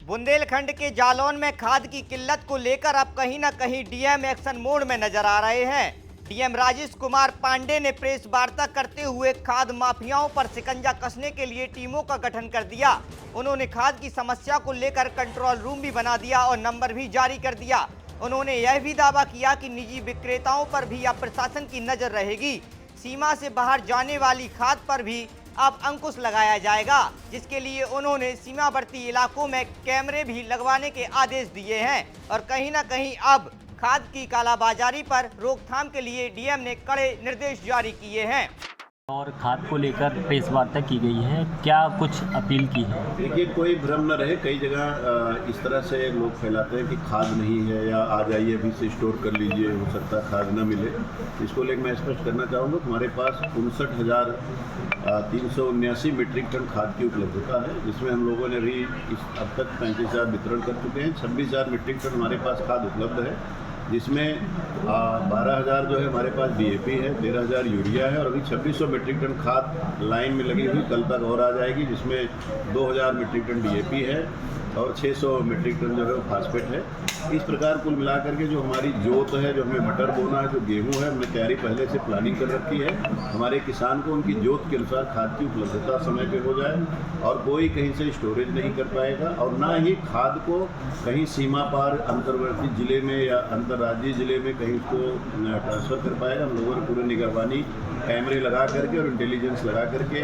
बुंदेलखंड के जालौन में खाद की किल्लत को लेकर अब कहीं न कहीं डीएम एक्शन मोड में नजर आ रहे हैं। डीएम राजेश कुमार पांडे ने प्रेस वार्ता करते हुए खाद माफियाओं पर शिकंजा कसने के लिए टीमों का गठन कर दिया। उन्होंने खाद की समस्या को लेकर कंट्रोल रूम भी बना दिया और नंबर भी जारी कर दिया। उन्होंने यह भी दावा किया कि निजी विक्रेताओं पर भी अब प्रशासन की नजर रहेगी। सीमा से बाहर जाने वाली खाद पर भी अब अंकुश लगाया जाएगा, जिसके लिए उन्होंने सीमावर्ती इलाकों में कैमरे भी लगवाने के आदेश दिए हैं और कहीं ना कहीं अब खाद की कालाबाजारी पर रोकथाम के लिए डीएम ने कड़े निर्देश जारी किए हैं। और खाद को लेकर प्रेस वार्ता की गई है, क्या कुछ अपील की है? देखिए, कोई भ्रम न रहे। कई जगह इस तरह से लोग फैलाते हैं कि खाद नहीं है या आ जाइए अभी से स्टोर कर लीजिए, हो सकता है खाद न मिले। इसको लेकर मैं स्पष्ट करना चाहूँगा। हमारे पास 59,379 मीट्रिक टन खाद की उपलब्धता है, जिसमें हम लोगों ने भी अब तक 35,000 वितरण कर चुके हैं। 26,000 मीट्रिक टन हमारे पास खाद उपलब्ध है, जिसमें 12,000 जो है हमारे पास डीएपी है, 13,000 यूरिया है और अभी 2600 मीट्रिक टन खाद लाइन में लगी हुई कल तक और आ जाएगी, जिसमें 2,000 मीट्रिक टन डीएपी है और 600 मीट्रिक टन जो है फास्फेट है। इस प्रकार कुल मिलाकर के जो हमारी जोत है, जो हमें मटर बोना है, जो गेहूं है, हमने तैयारी पहले से प्लानिंग कर रखी है। हमारे किसान को उनकी जोत के अनुसार खाद की उपलब्धता समय पे हो जाए और कोई कहीं से स्टोरेज नहीं कर पाएगा और ना ही खाद को कहीं सीमा पार अंतर्वर्ती ज़िले में या अंतर्राज्यीय ज़िले में कहीं उसको ट्रांसफ़र कर पाएगा। हम लोगों ने पूरे निगरानी कैमरे लगा करके और इंटेलिजेंस लगा करके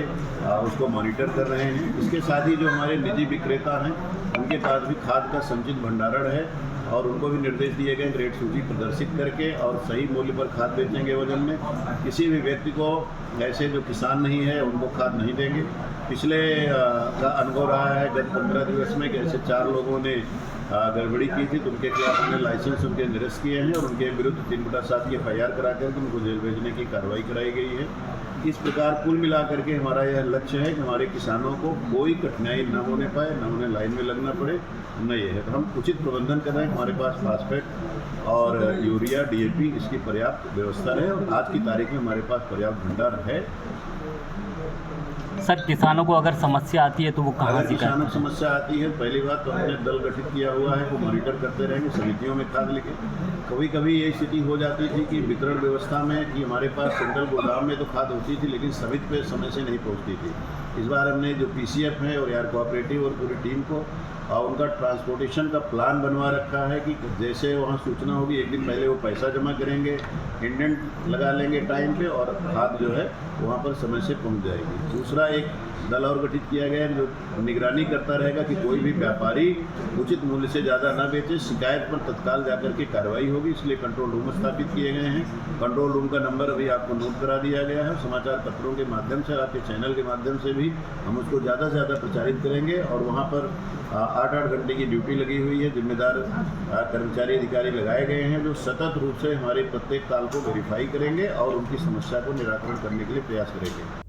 उसको मॉनिटर कर रहे हैं। इसके साथ ही जो हमारे निजी विक्रेता हैं, उनके पास भी खाद का संचित भंडारण है और उनको भी निर्देश दिए गए रेट सूची प्रदर्शित करके और सही मूल्य पर खाद बेचेंगे वजन में। किसी भी व्यक्ति को ऐसे जो किसान नहीं है उनको खाद नहीं देंगे। पिछले का अनुभव रहा है गत 15 दिवस में कि ऐसे 4 लोगों ने गड़बड़ी की थी, तो उनके खिलाफ हमने लाइसेंस उनके निरस्त किए हैं और उनके विरुद्ध 3/7 की FIR करा करके उनको जेल भेजने की कार्रवाई कराई गई है। इस प्रकार कुल मिला करके हमारा यह लक्ष्य है कि हमारे किसानों को कोई कठिनाई न होने पाए, न उन्हें लाइन में लगना पड़े, न ये है। तो हम उचित प्रबंधन कर रहे हैं। हमारे पास फास्फेट और यूरिया, डीएपी इसकी पर्याप्त व्यवस्था है और आज की तारीख में हमारे पास पर्याप्त भंडार है। सर, किसानों को अगर समस्या आती है तो वो कहाँ से? किसानों को समस्या आती है, पहली बात तो हमने दल गठित किया हुआ है, वो मॉनिटर करते रहेंगे, समितियों में खाद लेके। कभी कभी ये स्थिति हो जाती थी कि वितरण व्यवस्था में कि हमारे पास सेंट्रल गोदाम में तो खाद होती थी लेकिन समिति पे समय से नहीं पहुंचती थी। इस बार हमने जो PCF है और यार कोऑपरेटिव और पूरी टीम को उनका ट्रांसपोर्टेशन का प्लान बनवा रखा है कि जैसे वहाँ सूचना होगी एक दिन पहले वो पैसा जमा करेंगे, इंडेंट लगा लेंगे टाइम पे और खाद जो है वहाँ पर समय से पहुँच जाएगी। दूसरा एक दल और गठित किया गया है जो निगरानी करता रहेगा कि कोई भी व्यापारी उचित मूल्य से ज़्यादा न बेचे। शिकायत पर तत्काल जाकर के कार्रवाई होगी, इसलिए कंट्रोल रूम स्थापित किए गए हैं। कंट्रोल रूम का नंबर अभी आपको नोट करा दिया गया है। समाचार पत्रों के माध्यम से, आपके चैनल के माध्यम से भी हम उसको ज़्यादा से ज़्यादा प्रचारित करेंगे और वहाँ पर 8-8 घंटे की ड्यूटी लगी हुई है। जिम्मेदार कर्मचारी अधिकारी लगाए गए हैं जो सतत रूप से हमारे प्रत्येक कॉल को वेरीफाई करेंगे और उनकी समस्या को निराकरण करने के लिए प्रयास करेंगे।